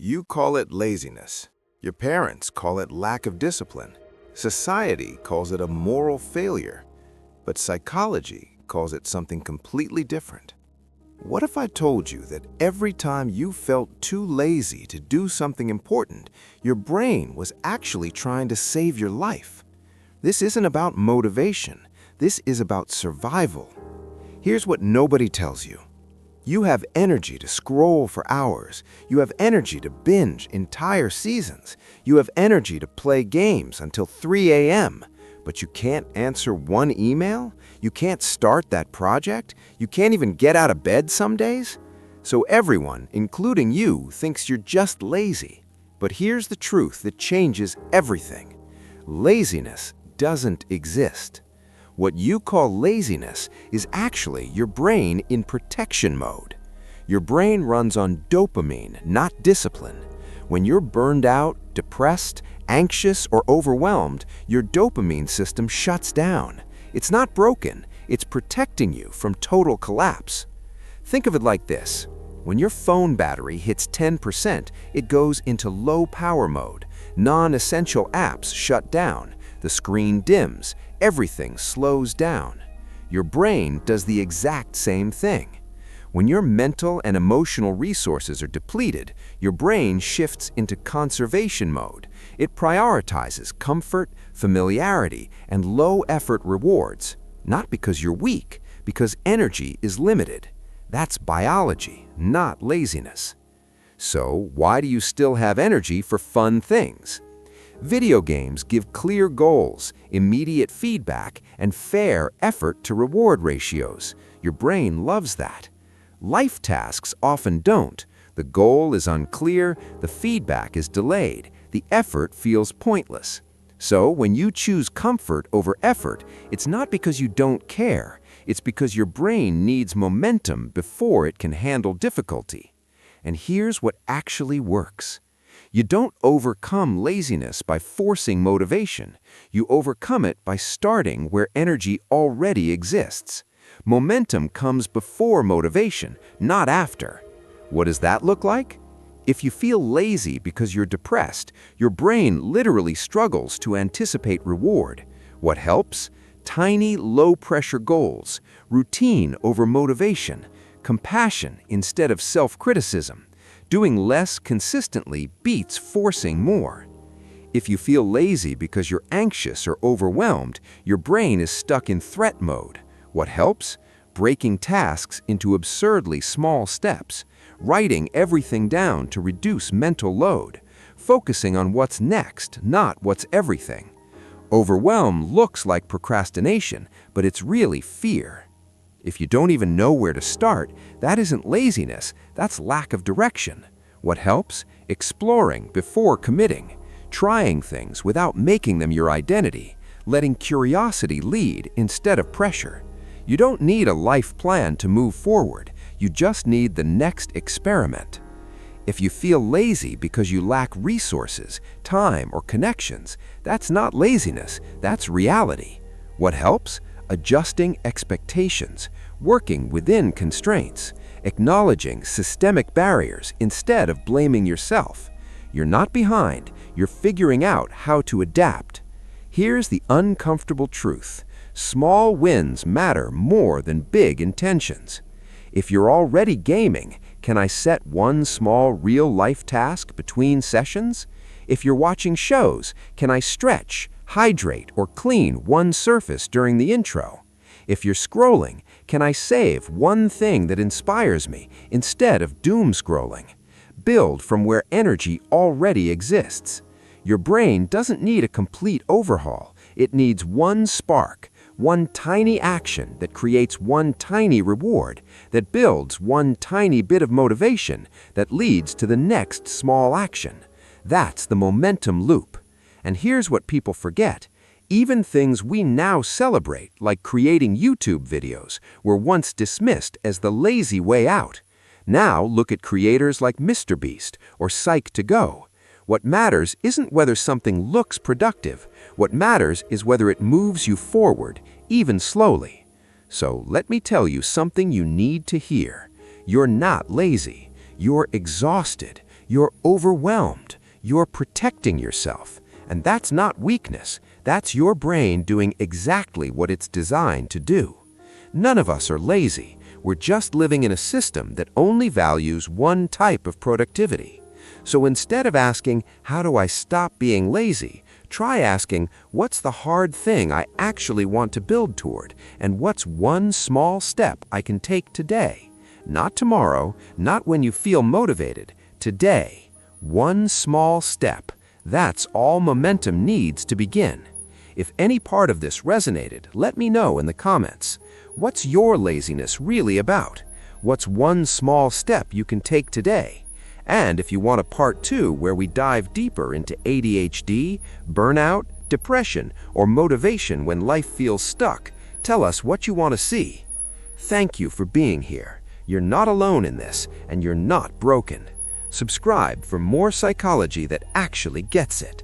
You call it laziness. Your parents call it lack of discipline. Society calls it a moral failure. But psychology calls it something completely different. What if I told you that every time you felt too lazy to do something important, your brain was actually trying to save your life? This isn't about motivation. This is about survival. Here's what nobody tells you. You have energy to scroll for hours. You have energy to binge entire seasons. You have energy to play games until 3 a.m. But you can't answer one email? You can't start that project? You can't even get out of bed some days? So everyone, including you, thinks you're just lazy. But here's the truth that changes everything. Laziness doesn't exist. What you call laziness is actually your brain in protection mode. Your brain runs on dopamine, not discipline. When you're burned out, depressed, anxious, or overwhelmed, your dopamine system shuts down. It's not broken, it's protecting you from total collapse. Think of it like this. When your phone battery hits 10%, it goes into low power mode. Non-essential apps shut down. The screen dims. Everything slows down. Your brain does the exact same thing. When your mental and emotional resources are depleted, your brain shifts into conservation mode. It prioritizes comfort, familiarity, and low-effort rewards. Not because you're weak, because energy is limited. That's biology, not laziness. So, why do you still have energy for fun things? Video games give clear goals, immediate feedback, and fair effort-to-reward ratios. Your brain loves that. Life tasks often don't. The goal is unclear, the feedback is delayed, the effort feels pointless. So when you choose comfort over effort, it's not because you don't care. It's because your brain needs momentum before it can handle difficulty. And here's what actually works. You don't overcome laziness by forcing motivation. You overcome it by starting where energy already exists. Momentum comes before motivation, not after. What does that look like? If you feel lazy because you're depressed, your brain literally struggles to anticipate reward. What helps? Tiny, low-pressure goals, routine over motivation, compassion instead of self-criticism. Doing less consistently beats forcing more. If you feel lazy because you're anxious or overwhelmed, your brain is stuck in threat mode. What helps? Breaking tasks into absurdly small steps, writing everything down to reduce mental load, focusing on what's next, not what's everything. Overwhelm looks like procrastination, but it's really fear. If you don't even know where to start, that isn't laziness, that's lack of direction. What helps? Exploring before committing, trying things without making them your identity, letting curiosity lead instead of pressure. You don't need a life plan to move forward, you just need the next experiment. If you feel lazy because you lack resources, time, or connections, that's not laziness, that's reality. What helps? Adjusting expectations, working within constraints, acknowledging systemic barriers instead of blaming yourself. You're not behind, you're figuring out how to adapt. Here's the uncomfortable truth. Small wins matter more than big intentions. If you're already gaming, can I set one small real-life task between sessions? If you're watching shows, can I stretch, hydrate, or clean one surface during the intro? If you're scrolling, can I save one thing that inspires me instead of doom scrolling? Build from where energy already exists. Your brain doesn't need a complete overhaul. It needs one spark, one tiny action that creates one tiny reward, that builds one tiny bit of motivation, that leads to the next small action. That's the momentum loop. And here's what people forget. Even things we now celebrate, like creating YouTube videos, were once dismissed as the lazy way out. Now look at creators like MrBeast or Psych2Go. What matters isn't whether something looks productive. What matters is whether it moves you forward, even slowly. So let me tell you something you need to hear. You're not lazy. You're exhausted. You're overwhelmed. You're protecting yourself. And that's not weakness. That's your brain doing exactly what it's designed to do. None of us are lazy. We're just living in a system that only values one type of productivity. So instead of asking, how do I stop being lazy? Try asking, what's the hard thing I actually want to build toward? And what's one small step I can take today? Not tomorrow, not when you feel motivated. Today, one small step. That's all momentum needs to begin. If any part of this resonated, let me know in the comments. What's your laziness really about? What's one small step you can take today? And if you want a part 2 where we dive deeper into ADHD, burnout, depression, or motivation when life feels stuck, tell us what you want to see. Thank you for being here. You're not alone in this, and you're not broken. Subscribe for more psychology that actually gets it.